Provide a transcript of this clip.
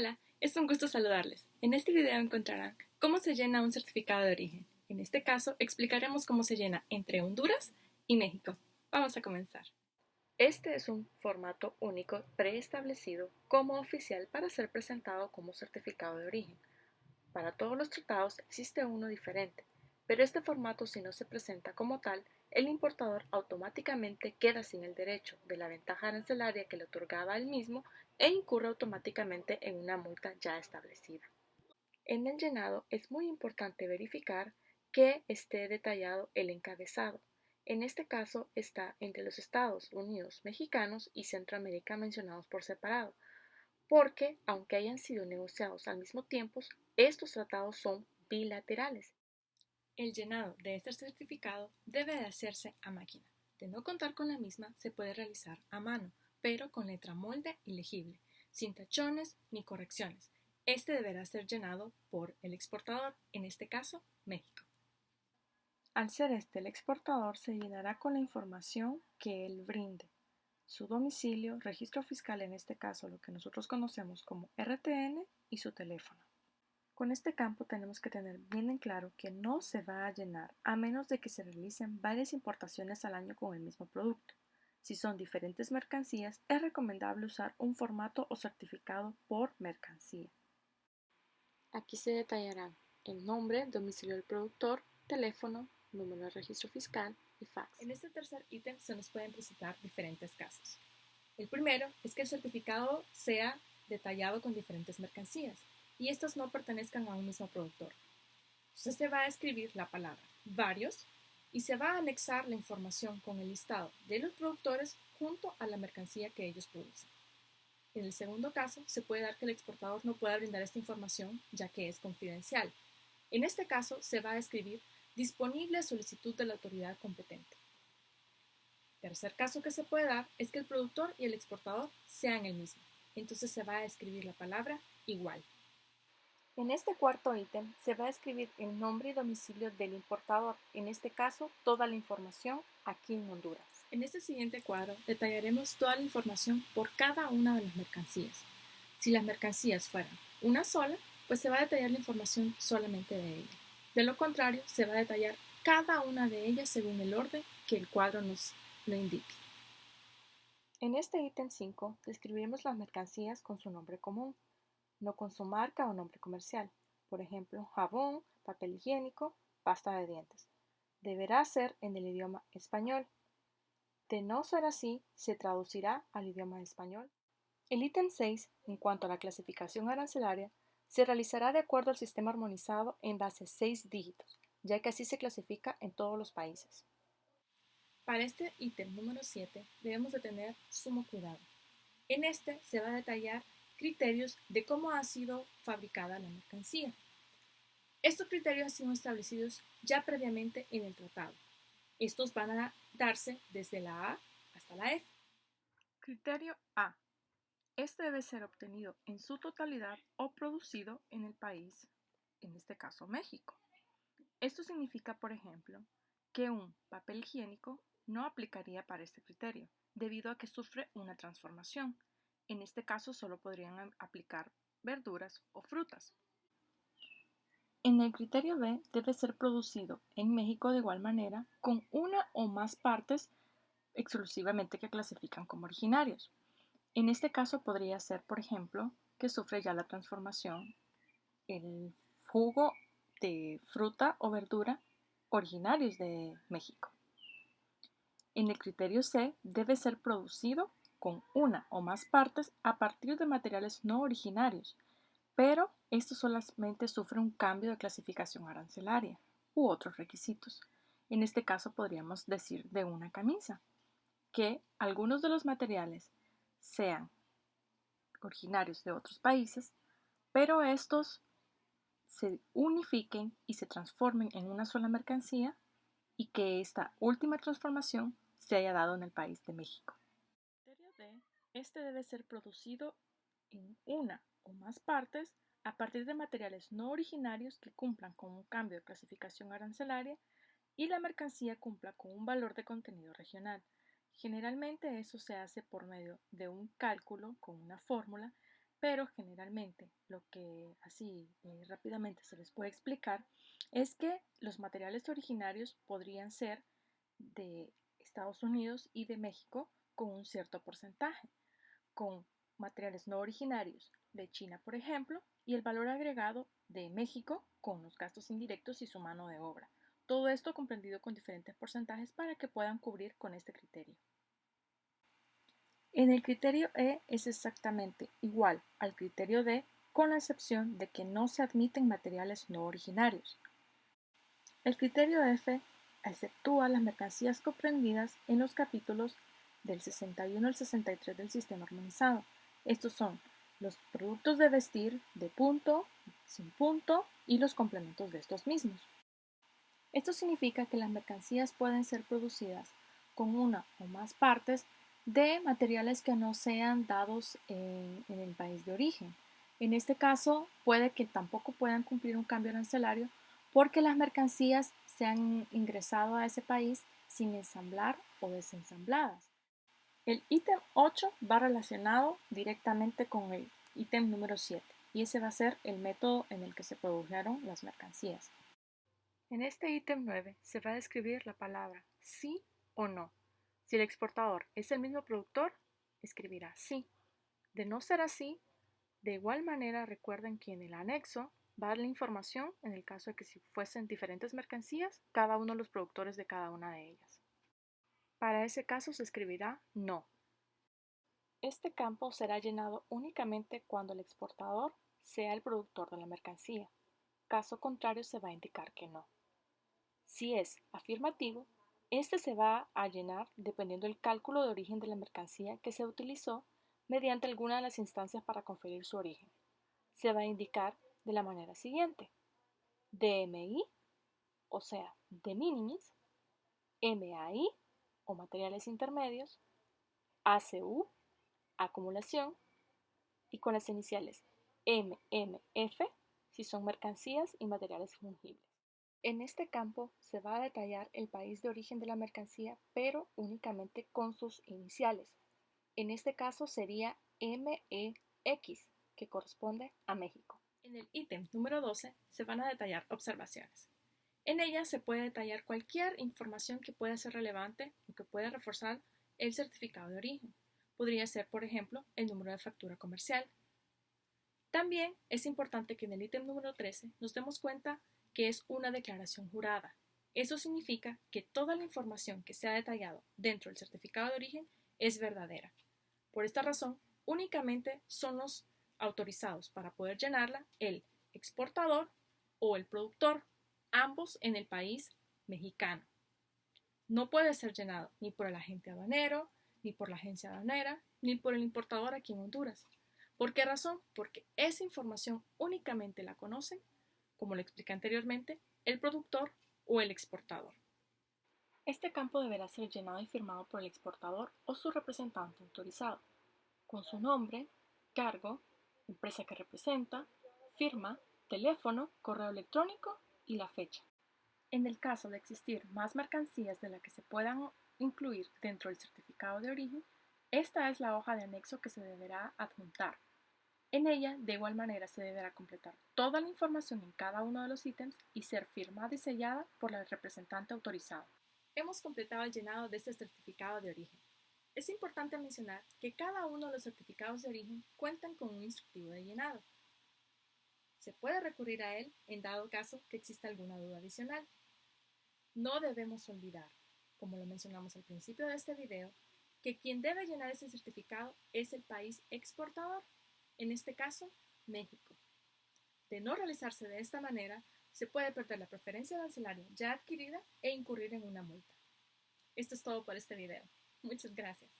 Hola, es un gusto saludarles. En este video encontrarán cómo se llena un certificado de origen. En este caso, explicaremos cómo se llena entre Honduras y México. Vamos a comenzar. Este es un formato único preestablecido como oficial para ser presentado como certificado de origen. Para todos los tratados existe uno diferente, pero este formato, si no se presenta como tal, el importador automáticamente queda sin el derecho de la ventaja arancelaria que le otorgaba al mismo e incurre automáticamente en una multa ya establecida. En el llenado es muy importante verificar que esté detallado el encabezado. En este caso está entre los Estados Unidos mexicanos y Centroamérica mencionados por separado, porque, aunque hayan sido negociados al mismo tiempo, estos tratados son bilaterales. El llenado de este certificado debe de hacerse a máquina. De no contar con la misma, se puede realizar a mano, pero con letra molde y legible, sin tachones ni correcciones. Este deberá ser llenado por el exportador, en este caso, México. Al ser este el exportador, se llenará con la información que él brinde: su domicilio, registro fiscal, en este caso lo que nosotros conocemos como RTN, y su teléfono. Con este campo tenemos que tener bien en claro que no se va a llenar a menos de que se realicen varias importaciones al año con el mismo producto. Si son diferentes mercancías, es recomendable usar un formato o certificado por mercancía. Aquí se detallarán el nombre, domicilio del productor, teléfono, número de registro fiscal y fax. En este tercer ítem se nos pueden presentar diferentes casos. El primero es que el certificado sea detallado con diferentes mercancías y estos no pertenezcan a un mismo productor. Entonces se va a escribir la palabra varios y se va a anexar la información con el listado de los productores junto a la mercancía que ellos producen. En el segundo caso, se puede dar que el exportador no pueda brindar esta información ya que es confidencial. En este caso, se va a escribir disponible a solicitud de la autoridad competente. Tercer caso que se puede dar es que el productor y el exportador sean el mismo. Entonces se va a escribir la palabra igual. En este cuarto ítem se va a escribir el nombre y domicilio del importador, en este caso toda la información aquí en Honduras. En este siguiente cuadro detallaremos toda la información por cada una de las mercancías. Si las mercancías fueran una sola, pues se va a detallar la información solamente de ella. De lo contrario, se va a detallar cada una de ellas según el orden que el cuadro nos lo indique. En este ítem 5 describiremos las mercancías con su nombre común, no con su marca o nombre comercial. Por ejemplo, jabón, papel higiénico, pasta de dientes. Deberá ser en el idioma español. De no ser así, se traducirá al idioma español. El ítem 6, en cuanto a la clasificación arancelaria, se realizará de acuerdo al sistema armonizado en base a 6 dígitos, ya que así se clasifica en todos los países. Para este ítem número 7 debemos de tener sumo cuidado. En este se va a detallar criterios de cómo ha sido fabricada la mercancía. Estos criterios han sido establecidos ya previamente en el tratado. Estos van a darse desde la A hasta la F. Criterio A. Este debe ser obtenido en su totalidad o producido en el país, en este caso México. Esto significa, por ejemplo, que un papel higiénico no aplicaría para este criterio, debido a que sufre una transformación. En este caso solo podrían aplicar verduras o frutas. En el criterio B debe ser producido en México de igual manera con una o más partes exclusivamente que clasifican como originarios. En este caso podría ser, por ejemplo, que sufre ya la transformación el jugo de fruta o verdura originarios de México. En el criterio C debe ser producido con una o más partes a partir de materiales no originarios, pero esto solamente sufre un cambio de clasificación arancelaria u otros requisitos. En este caso podríamos decir de una camisa, que algunos de los materiales sean originarios de otros países, pero estos se unifiquen y se transformen en una sola mercancía y que esta última transformación se haya dado en el país de México. Criterio D. Este debe ser producido en una o más partes a partir de materiales no originarios que cumplan con un cambio de clasificación arancelaria y la mercancía cumpla con un valor de contenido regional. Generalmente eso se hace por medio de un cálculo con una fórmula pero generalmente lo que así rápidamente se les puede explicar es que los materiales originarios podrían ser de Estados Unidos y de México con un cierto porcentaje, con materiales no originarios de China, por ejemplo, y el valor agregado de México con los gastos indirectos y su mano de obra. Todo esto comprendido con diferentes porcentajes para que puedan cubrir con este criterio. En el criterio E es exactamente igual al criterio D, con la excepción de que no se admiten materiales no originarios. El criterio F exceptúa las mercancías comprendidas en los capítulos del 61 al 63 del sistema armonizado. Estos son los productos de vestir de punto, sin punto y los complementos de estos mismos. Esto significa que las mercancías pueden ser producidas con una o más partes de materiales que no sean dados en el país de origen. En este caso, puede que tampoco puedan cumplir un cambio arancelario porque las mercancías se han ingresado a ese país sin ensamblar o desensambladas. El ítem 8 va relacionado directamente con el ítem número 7 y ese va a ser el método en el que se produjeron las mercancías. En este ítem 9 se va a describir la palabra sí o no. Si el exportador es el mismo productor, escribirá sí. De no ser así, de igual manera recuerden que en el anexo va a dar la información en el caso de que si fuesen diferentes mercancías, cada uno de los productores de cada una de ellas. Para ese caso se escribirá no. Este campo será llenado únicamente cuando el exportador sea el productor de la mercancía. Caso contrario se va a indicar que no. Si es afirmativo, este se va a llenar dependiendo del cálculo de origen de la mercancía que se utilizó mediante alguna de las instancias para conferir su origen. Se va a indicar de la manera siguiente: DMI, o sea, de minimis, MAI, o materiales intermedios, ACU, acumulación, y con las iniciales MMF si son mercancías y materiales fungibles. En este campo se va a detallar el país de origen de la mercancía, pero únicamente con sus iniciales. En este caso sería MEX, que corresponde a México. En el ítem número 12 se van a detallar observaciones. En ellas se puede detallar cualquier información que pueda ser relevante o que pueda reforzar el certificado de origen. Podría ser, por ejemplo, el número de factura comercial. También es importante que en el ítem número 13 nos demos cuenta que es una declaración jurada. Eso significa que toda la información que se ha detallado dentro del certificado de origen es verdadera. Por esta razón, únicamente son los autorizados para poder llenarla el exportador o el productor, ambos en el país mexicano. No puede ser llenado ni por el agente aduanero, ni por la agencia aduanera, ni por el importador aquí en Honduras. ¿Por qué razón? Porque esa información únicamente la conocen, como le expliqué anteriormente, el productor o el exportador. Este campo deberá ser llenado y firmado por el exportador o su representante autorizado, con su nombre, cargo, empresa que representa, firma, teléfono, correo electrónico y la fecha. En el caso de existir más mercancías de las que se puedan incluir dentro del certificado de origen, esta es la hoja de anexo que se deberá adjuntar. En ella, de igual manera, se deberá completar toda la información en cada uno de los ítems y ser firmada y sellada por el representante autorizado. Hemos completado el llenado de este certificado de origen. Es importante mencionar que cada uno de los certificados de origen cuentan con un instructivo de llenado. Se puede recurrir a él en dado caso que exista alguna duda adicional. No debemos olvidar, como lo mencionamos al principio de este video, que quien debe llenar ese certificado es el país exportador, en este caso, México. De no realizarse de esta manera, se puede perder la preferencia arancelaria ya adquirida e incurrir en una multa. Esto es todo por este video. Muchas gracias.